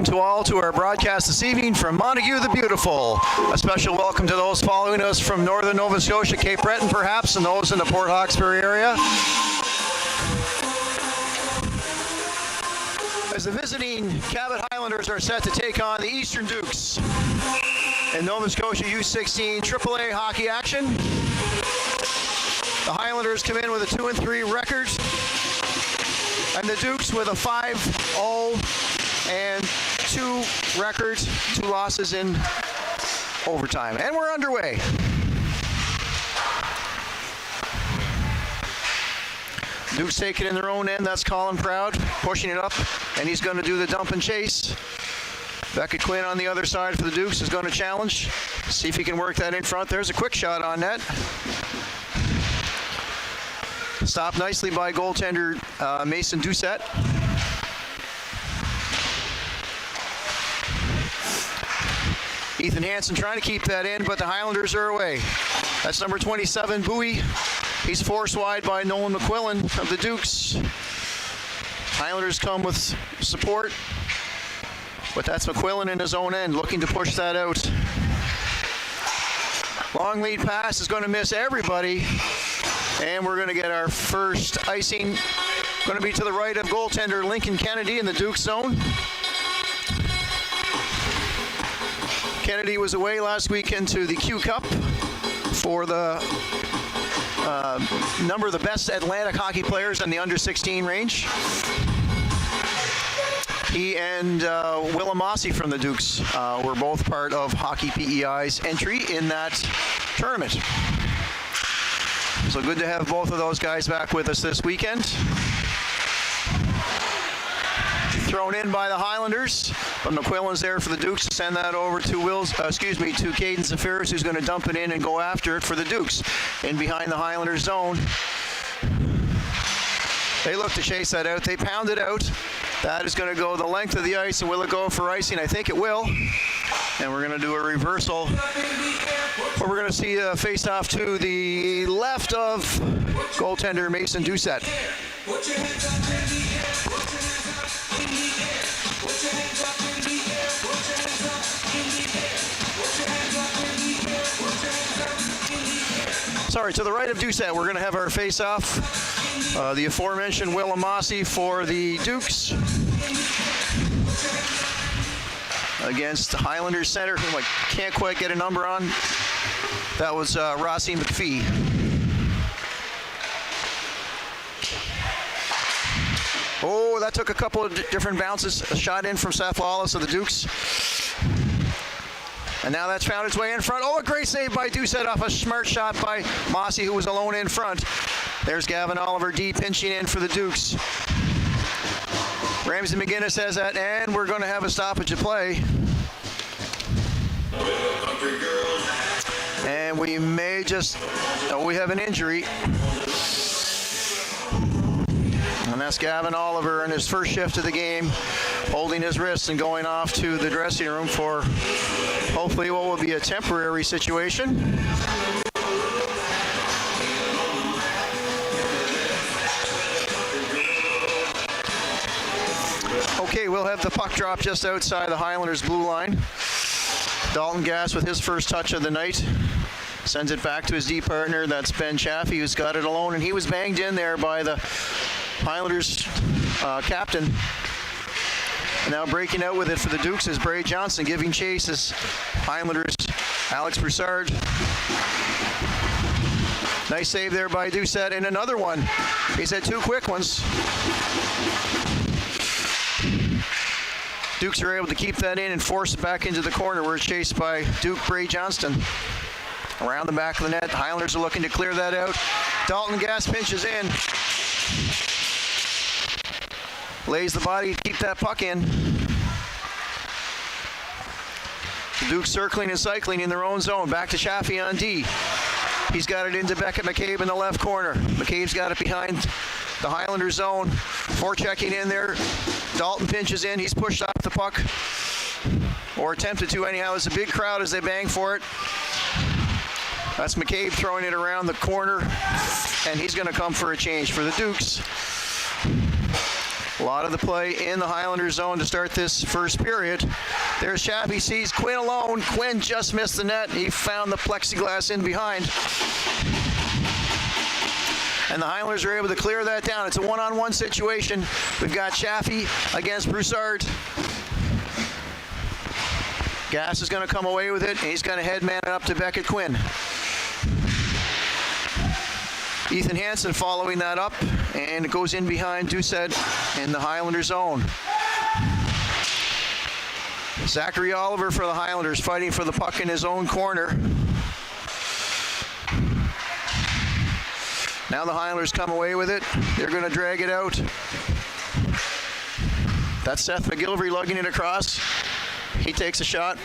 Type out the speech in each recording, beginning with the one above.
to all to our broadcast this evening from Montague the Beautiful. A special welcome to those following us from northern Nova Scotia, Cape Breton perhaps, and those in the Port Hawkesbury area. As the visiting Cabot Highlanders are set to take on the Eastern Dukes in Nova Scotia U16 AAA hockey action. The Highlanders come in with a 2-3 record, and the Dukes with a 5-0 and 2 record, 2 losses in overtime. And we're underway. Dukes take it in their own end. That's Colin Proud pushing it up, and he's going to do the dump and chase. Beckett Quinn on the other side for the Dukes is going to challenge. See if he can work that in front. There's a quick shot on net. Stopped nicely by goaltender Mason Doucette. Ethan Hansen trying to keep that in, but the Highlanders are away. That's number 27, Bowie. He's forced wide by Nolan McQuillan of the Dukes. Highlanders come with support, but that's McQuillan in his own end, looking to push that out. Long lead pass is going to miss everybody, and we're going to get our first icing. Going to be to the right of goaltender Lincoln Kennedy in the Dukes zone. Kennedy was away last weekend to the Q Cup for the number of the best Atlantic hockey players in the under-16 range. He and Willem Mossy from the Dukes were both part of Hockey PEI's entry in that tournament. So good to have both of those guys back with us this weekend. Thrown in by the Highlanders, but McQuillan's there for the Dukes to send that over to to Caden Zafiris, who's going to dump it in and go after it for the Dukes. In behind the Highlanders zone. They look to chase that out. They pound it out. That is going to go the length of the ice, and will it go for icing? I think it will. And we're going to do a reversal, where we're going to see a face-off to the left of goaltender Mason Doucette. Sorry, to the right of Doucette, we're going to have our face-off. The aforementioned Willem Mossy for the Dukes against the Highlanders center, whom I can't quite get a number on. That was Rossi McPhee. Oh, that took a couple of different bounces. A shot in from Seth Lawless of the Dukes. And now that's found its way in front. Oh, a great save by Doucette off a smart shot by Mossy, who was alone in front. There's Gavin Oliver D pinching in for the Dukes. Ramsey McGinnis has that, and we're going to have a stoppage of play. And we may just, we have an injury. And that's Gavin Oliver in his first shift of the game, holding his wrist and going off to the dressing room for hopefully what will be a temporary situation. Okay, we'll have the puck drop just outside the Highlanders' blue line. Dalton Gass with his first touch of the night. Sends it back to his D partner, that's Ben Chaffee, who's got it alone, and he was banged in there by the Highlanders captain. And now breaking out with it for the Dukes is Bray Johnson, giving chase as Highlanders Alex Broussard. Nice save there by Doucette, and another one. He's had 2 quick ones. Dukes are able to keep that in and force it back into the corner, where it's chased by Duke Bray Johnston. Around the back of the net, Highlanders are looking to clear that out. Dalton Gass pinches in. Lays the body to keep that puck in. The Dukes circling and cycling in their own zone. Back to Chaffee on D. He's got it into Beckett McCabe in the left corner. McCabe's got it behind the Highlander zone. Forechecking in there. Dalton pinches in. He's pushed off the puck. Or attempted to anyhow. It's a big crowd as they bang for it. That's McCabe throwing it around the corner. And he's going to come for a change for the Dukes. A lot of the play in the Highlander zone to start this first period. There's Chappie, sees Quinn alone. Quinn just missed the net. He found the plexiglass in behind. And the Highlanders are able to clear that down. It's a one-on-one situation. We've got Chaffee against Broussard. Gass is going to come away with it, and he's going to headman it up to Beckett Quinn. Ethan Hansen following that up, and it goes in behind Doucette in the Highlander zone. Zachary Oliver for the Highlanders fighting for the puck in his own corner. Now the Highlanders come away with it. They're going to drag it out. That's Seth McGillivray lugging it across. He takes a shot,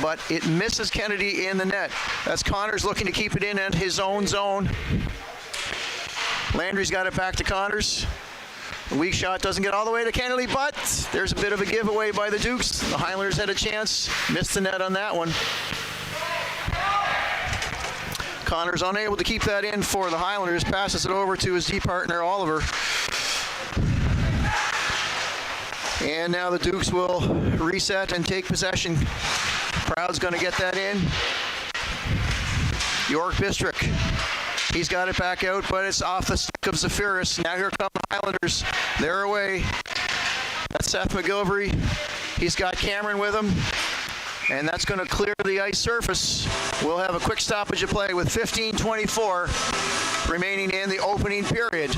but it misses Kennedy in the net. That's Connors looking to keep it in at his own zone. Landry's got it back to Connors. The weak shot doesn't get all the way to Kennedy, but there's a bit of a giveaway by the Dukes. The Highlanders had a chance, missed the net on that one. Connors unable to keep that in for the Highlanders, passes it over to his D partner Oliver. And now the Dukes will reset and take possession. Proud's going to get that in. York Bistrick. He's got it back out, but it's off the stick of Zafiris. Now here come the Highlanders. They're away. That's Seth McGillivray. He's got Cameron with him. And that's going to clear the ice surface. We'll have a quick stoppage of play with 15:24 remaining in the opening period.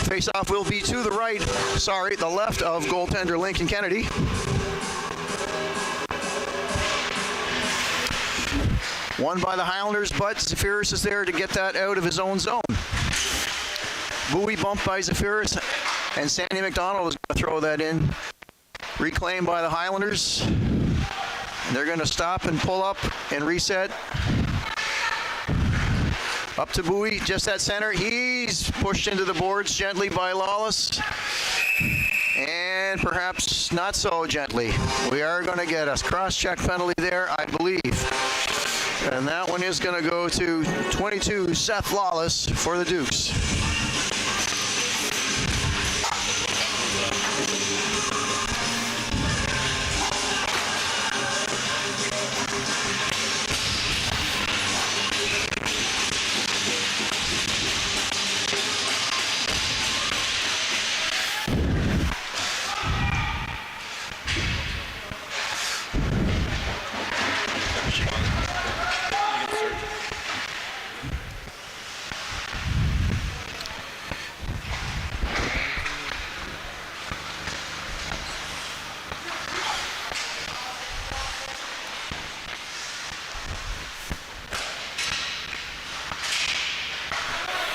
Face-off will be to the the left of goaltender Lincoln Kennedy. Won by the Highlanders, but Zafiris is there to get that out of his own zone. Bowie bumped by Zafiris, and Sandy McDonald is going to throw that in. Reclaimed by the Highlanders. And they're going to stop and pull up and reset. Up to Bowie, just at center. He's pushed into the boards gently by Lawless. And perhaps not so gently. We are going to get a cross-check penalty there, I believe. And that one is going to go to 22, Seth Lawless for the Dukes.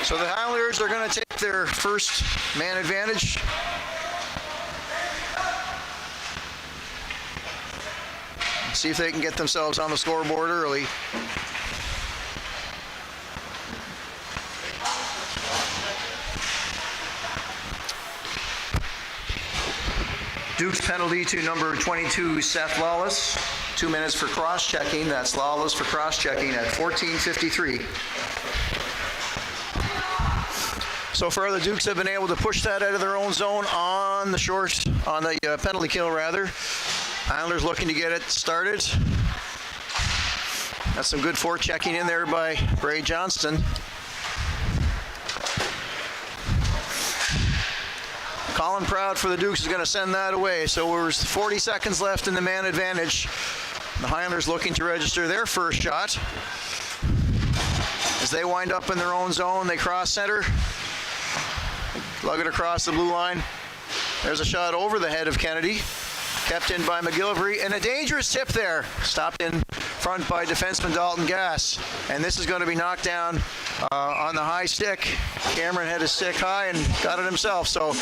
So the Highlanders are going to take their first man advantage. See if they can get themselves on the scoreboard early. Duke's penalty to number 22, Seth Lawless. 2 minutes for cross-checking. That's Lawless for cross-checking at 14:53. So far, the Dukes have been able to push that out of their own zone on the penalty kill, rather. Islanders looking to get it started. That's some good forechecking in there by Bray Johnston. Colin Proud for the Dukes is going to send that away. So there's 40 seconds left in the man advantage. The Highlanders looking to register their first shot. As they wind up in their own zone, they cross center. Lug it across the blue line. There's a shot over the head of Kennedy. Kept in by McGillivray. And a dangerous tip there. Stopped in front by defenseman Dalton Gass. And this is going to be knocked down on the high stick. Cameron had his stick high and got it himself. So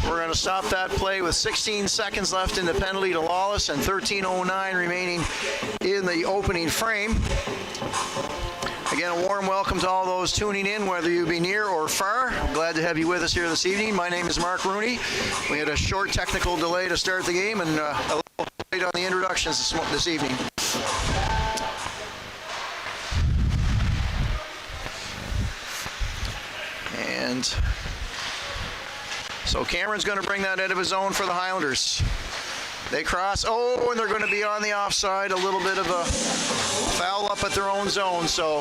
we're going to stop that play with 16 seconds left in the penalty to Lawless and 13:09 remaining in the opening frame. Again, a warm welcome to all those tuning in, whether you be near or far. I'm glad to have you with us here this evening. My name is Mark Rooney. We had a short technical delay to start the game and a little late on the introductions this evening. And so Cameron's going to bring that out of his zone for the Highlanders. They cross. Oh, and they're going to be on the offside. A little bit of a foul up at their own zone. So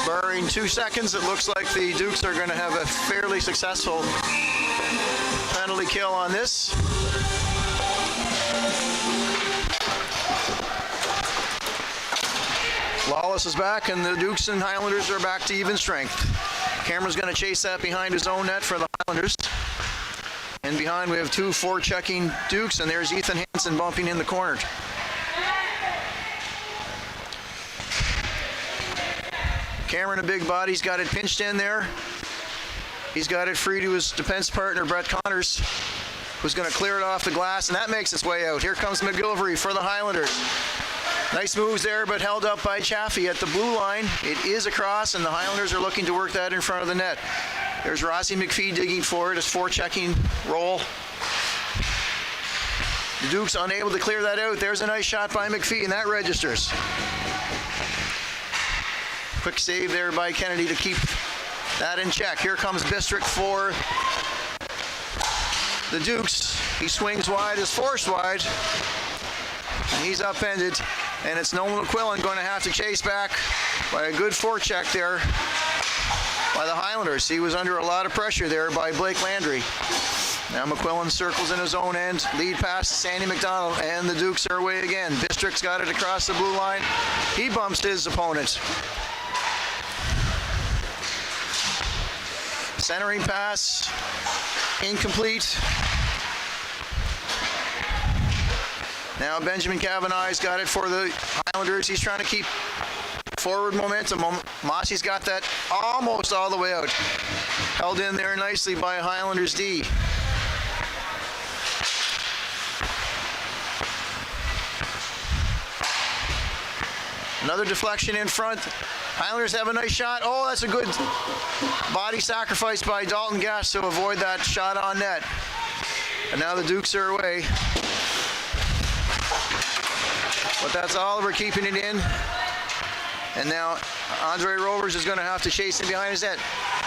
barring 2 seconds, it looks like the Dukes are going to have a fairly successful penalty kill on this. Lawless is back, and the Dukes and Highlanders are back to even strength. Cameron's going to chase that behind his own net for the Highlanders. And behind we have 2 forechecking Dukes, and there's Ethan Hansen bumping in the corner. Cameron, a big body, he's got it pinched in there. He's got it free to his defense partner, Brett Connors, who's going to clear it off the glass, and that makes its way out. Here comes McGillivray for the Highlanders. Nice moves there, but held up by Chaffee at the blue line. It is across, and the Highlanders are looking to work that in front of the net. There's Rossi McPhee digging for it, his forechecking roll. The Dukes unable to clear that out. There's a nice shot by McPhee, and that registers. Quick save there by Kennedy to keep that in check. Here comes Bistrick for the Dukes. He swings wide, is forced wide, and he's upended. And it's Nolan McQuillan going to have to chase back by a good forecheck there by the Highlanders. He was under a lot of pressure there by Blake Landry. Now McQuillan circles in his own end. Lead pass to Sandy McDonald, and the Dukes are away again. Bistrick's got it across the blue line. He bumps his opponent. Centering pass, incomplete. Now Benjamin Kavanaugh's got it for the Highlanders. He's trying to keep forward momentum. Mossie's got that almost all the way out. Held in there nicely by Highlanders D. Another deflection in front. Highlanders have a nice shot. Oh, that's a good body sacrifice by Dalton Gass to avoid that shot on net. And now the Dukes are away. But that's Oliver keeping it in. And now Andre Rovers is going to have to chase him behind his net.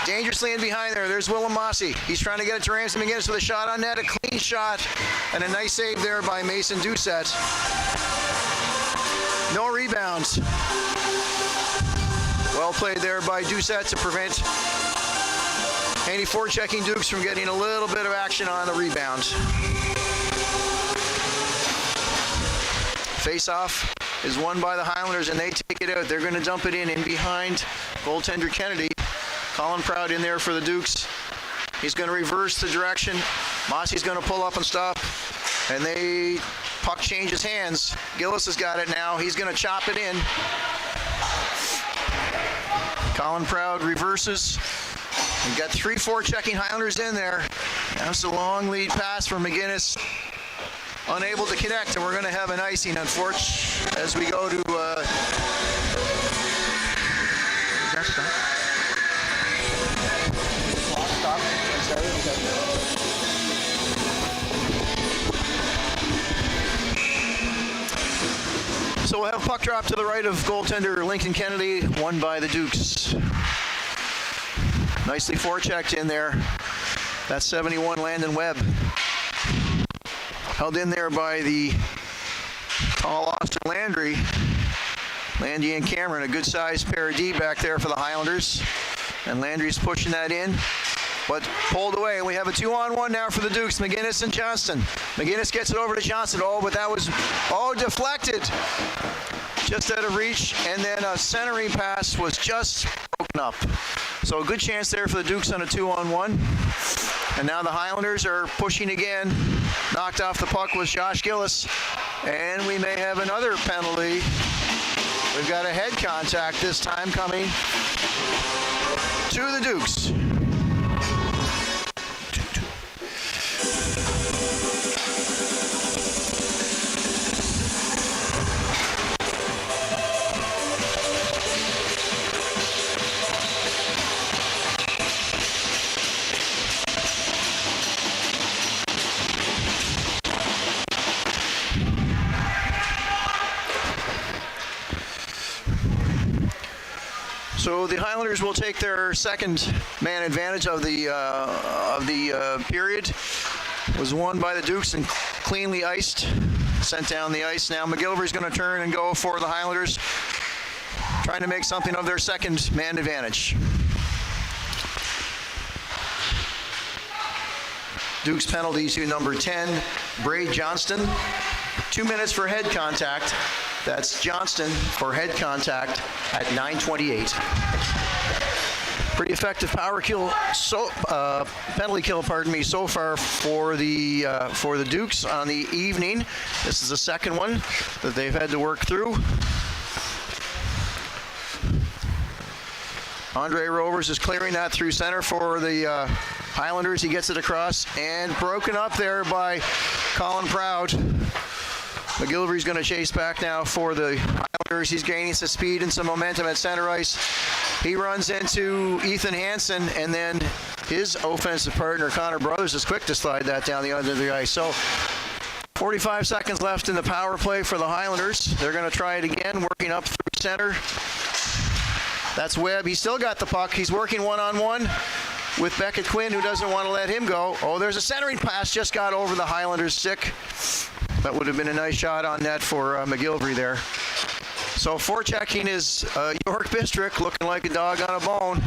Dangerously in behind there. There's Willem Mossy. He's trying to get it to Ramsey McGinnis with a shot on net. A clean shot. And a nice save there by Mason Doucette. No rebounds. Well played there by Doucette to prevent any forechecking Dukes from getting a little bit of action on the rebound. Face-off is won by the Highlanders, and they take it out. They're going to dump it in behind goaltender Kennedy. Colin Proud in there for the Dukes. He's going to reverse the direction. Mossy's going to pull up and stop, and puck changes hands. Gillis has got it now. He's going to chop it in. Colin Proud reverses. We've got 3 forechecking Highlanders in there. That's a long lead pass for McGinnis. Unable to connect, and we're going to have an icing, unfortunately, as we go to So we'll have puck drop to the right of goaltender Lincoln Kennedy, won by the Dukes. Nicely forechecked in there. That's 71 Landon Webb. Held in there by the tall Austin Landry. Landy and Cameron, a good-sized pair of D back there for the Highlanders. And Landry's pushing that in, but pulled away. And we have a 2-on-1 now for the Dukes, McGinnis and Johnston. McGinnis gets it over to Johnston. Oh, but that was, deflected. Just out of reach. And then a centering pass was just broken up. So a good chance there for the Dukes on a 2-on-1. And now the Highlanders are pushing again. Knocked off the puck was Josh Gillis. And we may have another penalty. We've got a head contact this time coming to the Dukes. So the Highlanders will take their second man advantage of the period. It was won by the Dukes and cleanly iced, sent down the ice. Now McGillivray's going to turn and go for the Highlanders, trying to make something of their second man advantage. Dukes penalty to number 10, Braid Johnston. 2 minutes for head contact. That's Johnston for head contact at 9:28. Pretty effective power kill, penalty kill, so far for the Dukes on the evening. This is the second one that they've had to work through. Andre Rovers is clearing that through center for the Highlanders. He gets it across and broken up there by Colin Proud. McGillivray's going to chase back now for the Highlanders. He's gaining some speed and some momentum at center ice. He runs into Ethan Hansen, and then his offensive partner, Connor Brothers, is quick to slide that down the end of the ice. So 45 seconds left in the power play for the Highlanders. They're going to try it again, working up through center. That's Webb. He's still got the puck. He's working one-on-one with Beckett Quinn, who doesn't want to let him go. Oh, there's a centering pass, just got over the Highlanders' stick. That would have been a nice shot on net for McGillivray there. So forechecking is York Bistrick, looking like a dog on a bone.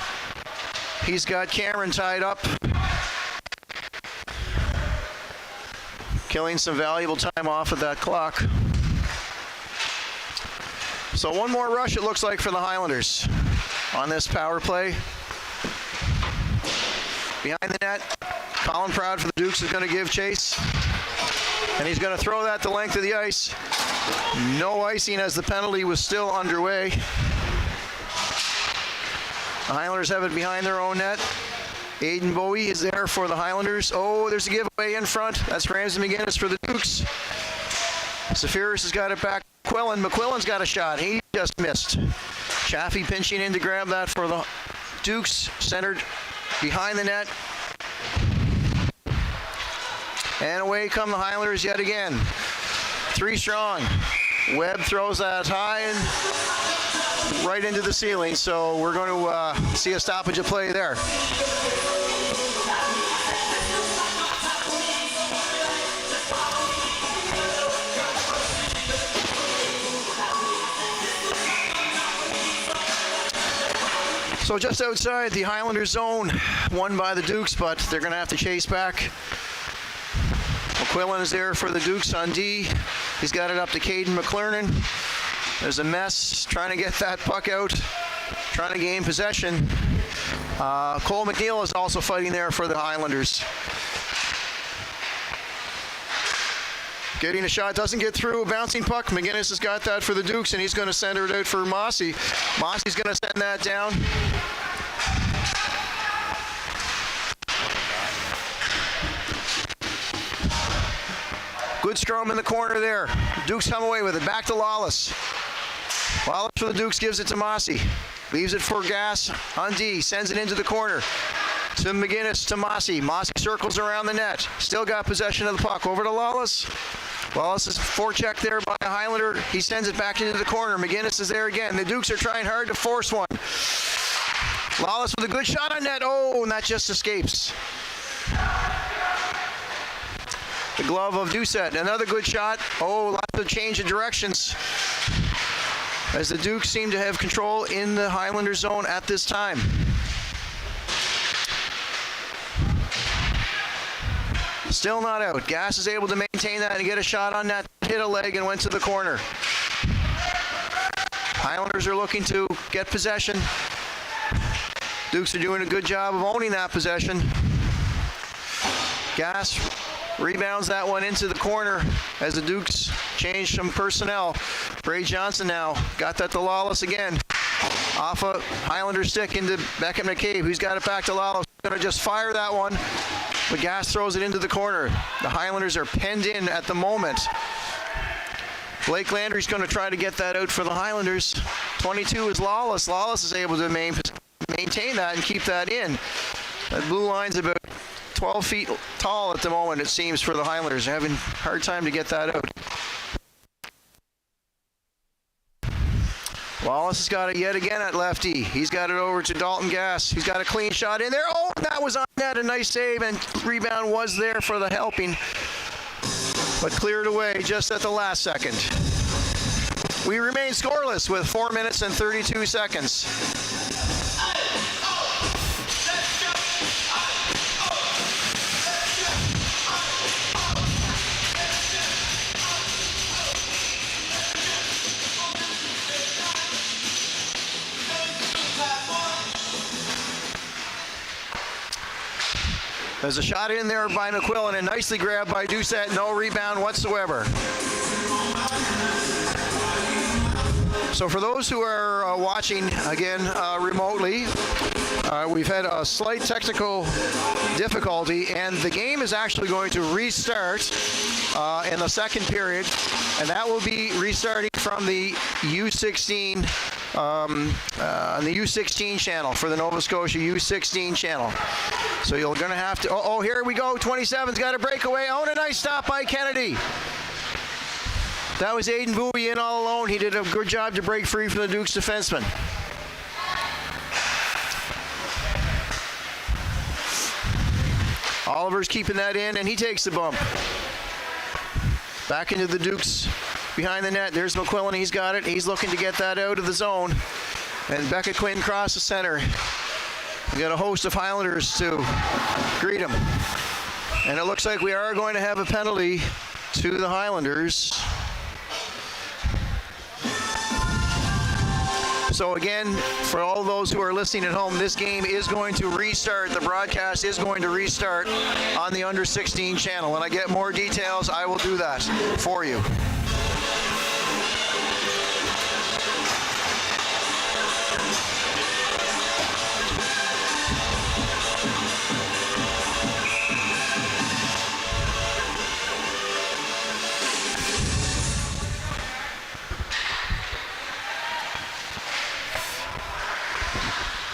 He's got Cameron tied up, killing some valuable time off of that clock. So one more rush, it looks like, for the Highlanders on this power play. Behind the net, Colin Proud for the Dukes is going to give chase. And he's going to throw that the length of the ice. No icing as the penalty was still underway. The Highlanders have it behind their own net. Aiden Bowie is there for the Highlanders. Oh, there's a giveaway in front. That's Ramsey McGinnis for the Dukes. Safiris has got it back. McQuillan's got a shot. He just missed. Chaffee pinching in to grab that for the Dukes. Centered behind the net. And away come the Highlanders yet again. 3 strong. Webb throws that high and right into the ceiling. So we're going to see a stoppage of play there. So just outside the Highlanders zone, won by the Dukes, but they're going to have to chase back. McQuillan is there for the Dukes on D. He's got it up to Caden McClernand. There's a mess trying to get that puck out, trying to gain possession. Cole McNeil is also fighting there for the Highlanders. Getting a shot, doesn't get through, a bouncing puck. McGinnis has got that for the Dukes, and he's going to center it out for Mossy. Mossy's going to send that down. Good scrum in the corner there. Dukes come away with it. Back to Lawless. Lawless for the Dukes gives it to Mossy. Leaves it for Gass on D. Sends it into the corner. To McGinnis, to Mossy. Mossy circles around the net. Still got possession of the puck. Over to Lawless. Lawless is forechecked there by a Highlander. He sends it back into the corner. McGinnis is there again. The Dukes are trying hard to force one. Lawless with a good shot on net. Oh, and that just escapes. The glove of Doucette. Another good shot. Oh, lots of change of directions, as the Dukes seem to have control in the Highlander zone at this time. Still not out. Gass is able to maintain that and get a shot on that. Hit a leg and went to the corner. Highlanders are looking to get possession. Dukes are doing a good job of owning that possession. Gass rebounds that one into the corner as the Dukes change some personnel. Bray Johnson now got that to Lawless again. Off a Highlander stick into Beckett McCabe, who's got it back to Lawless. Going to just fire that one, but Gass throws it into the corner. The Highlanders are penned in at the moment. Blake Landry's going to try to get that out for the Highlanders. 22 is Lawless. Lawless is able to maintain that and keep that in. That blue line's about 12 feet tall at the moment, it seems, for the Highlanders. They're having a hard time to get that out. Wallace has got it yet again at lefty. He's got it over to Dalton Gass. He's got a clean shot in there. Oh, that was on net. A nice save, and rebound was there for the helping, but cleared away just at the last second. We remain scoreless with 4 minutes and 32 seconds. There's a shot in there by McQuillan and nicely grabbed by Doucette. No rebound whatsoever. So for those who are watching again remotely, we've had a slight technical difficulty, and the game is actually going to restart in the second period, and that will be restarting from the U16 on the U16 channel, for the Nova Scotia U16 channel. So you're going to have to, oh, here we go, 27's got a breakaway. Oh, and a nice stop by Kennedy. That was Aiden Bowie in all alone. He did a good job to break free from the Dukes defenseman. Oliver's keeping that in, and he takes the bump. Back into the Dukes behind the net. There's McQuillan. He's got it. He's looking to get that out of the zone. And Becca Quinn across the center. We got a host of Highlanders to greet him. And it looks like we are going to have a penalty to the Highlanders. So again, for all those who are listening at home, this game is going to restart. The broadcast is going to restart on the Under 16 channel. When I get more details, I will do that for you.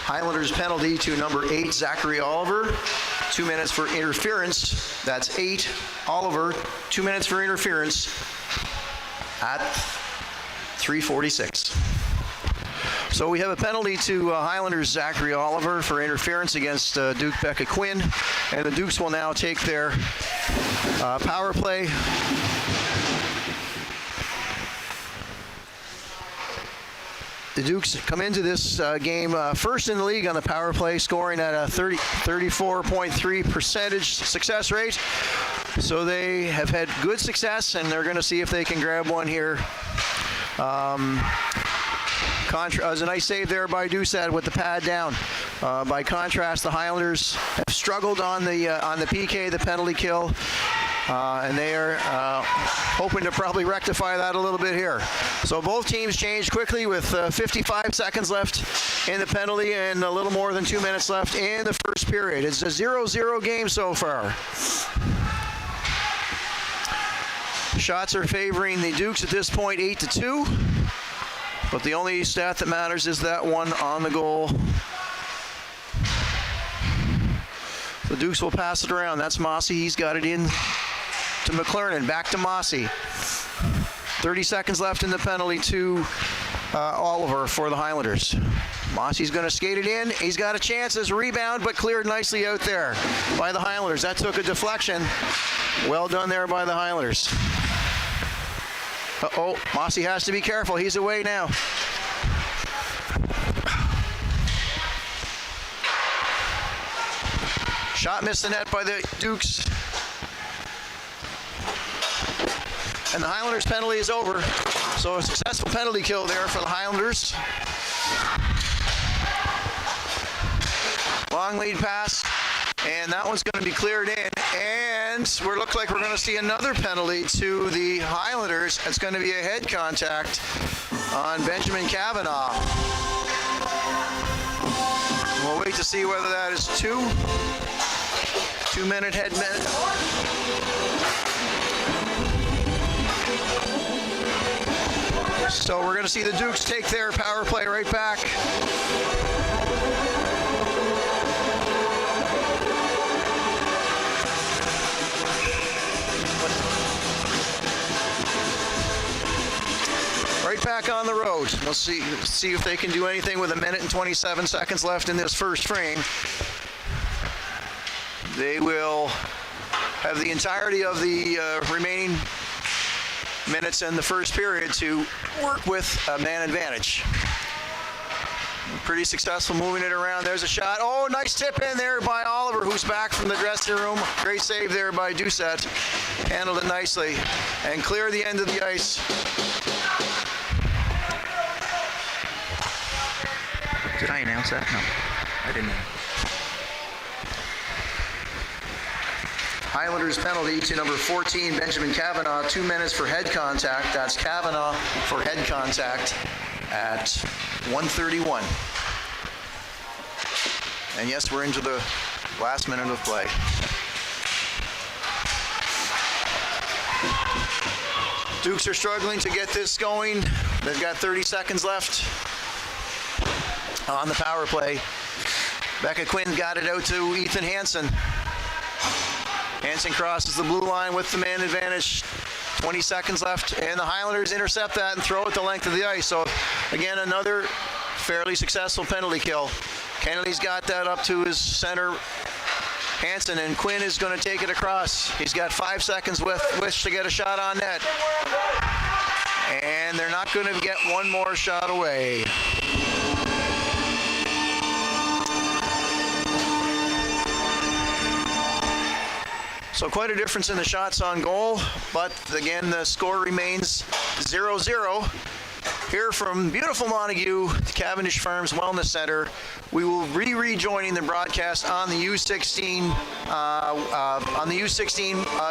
Highlanders penalty to number 8, Zachary Oliver. 2 minutes for interference. That's 8. Oliver, 2 minutes for interference at 3:46. So we have a penalty to Highlanders Zachary Oliver for interference against Duke Becca Quinn. And the Dukes will now take their power play. The Dukes come into this game first in the league on the power play, scoring at a 34.3% success rate. So they have had good success, and they're going to see if they can grab one here. Was a nice save there by Doucette with the pad down. By contrast, the Highlanders have struggled on the PK, the penalty kill. And they are hoping to probably rectify that a little bit here. So both teams changed quickly with 55 seconds left in the penalty and a little more than 2 minutes left in the first period. It's a 0-0 game so far. Shots are favoring the Dukes at this point 8-2. But the only stat that matters is that one on the goal. The Dukes will pass it around. That's Mossy. He's got it in to McLernan, back to Mossy. 30 seconds left in the penalty to Oliver for the Highlanders. Mossy's going to skate it in. He's got a chance as a rebound, but cleared nicely out there by the Highlanders. That took a deflection. Well done there by the Highlanders. Uh-oh, Mossy has to be careful. He's away now. Shot missed the net by the Dukes. And the Highlanders penalty is over. So a successful penalty kill there for the Highlanders. Long lead pass, and that one's going to be cleared in. And we look like we're going to see another penalty to the Highlanders. It's going to be a head contact on Benjamin Kavanaugh. We'll wait to see whether that is 2-minute head minute. So we're going to see the Dukes take their power play right back. right back on the road. We'll see if they can do anything with 1 minute and 27 seconds left in this first frame. They will have the entirety of the remaining minutes in the first period to work with a man advantage. Pretty successful moving it around. There's a shot. Oh, nice tip in there by Oliver, who's back from the dressing room. Great save there by Doucette. Handled it nicely and clear the end of the ice. Did I announce that? No, I didn't. Highlanders penalty to number 14, Benjamin Kavanaugh. 2 minutes for head contact. That's Kavanaugh for head contact at 1:31. And yes, we're into the last minute of play. Dukes are struggling to get this going. They've got 30 seconds left on the power play. Becca Quinn got it out to Ethan Hansen. Hansen crosses the blue line with the man advantage. 20 seconds left, and the Highlanders intercept that and throw it the length of the ice. So, again, another fairly successful penalty kill. Kennedy's got that up to his center, Hansen, and Quinn is going to take it across. He's got 5 seconds with which to get a shot on net. And they're not going to get one more shot away. So quite a difference in the shots on goal, but again, the score remains 0-0. Here from beautiful Montague, Cavendish Farms Wellness Center, we will be rejoining the broadcast on the U16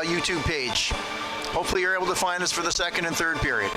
YouTube page. Hopefully you're able to find us for the second and third period.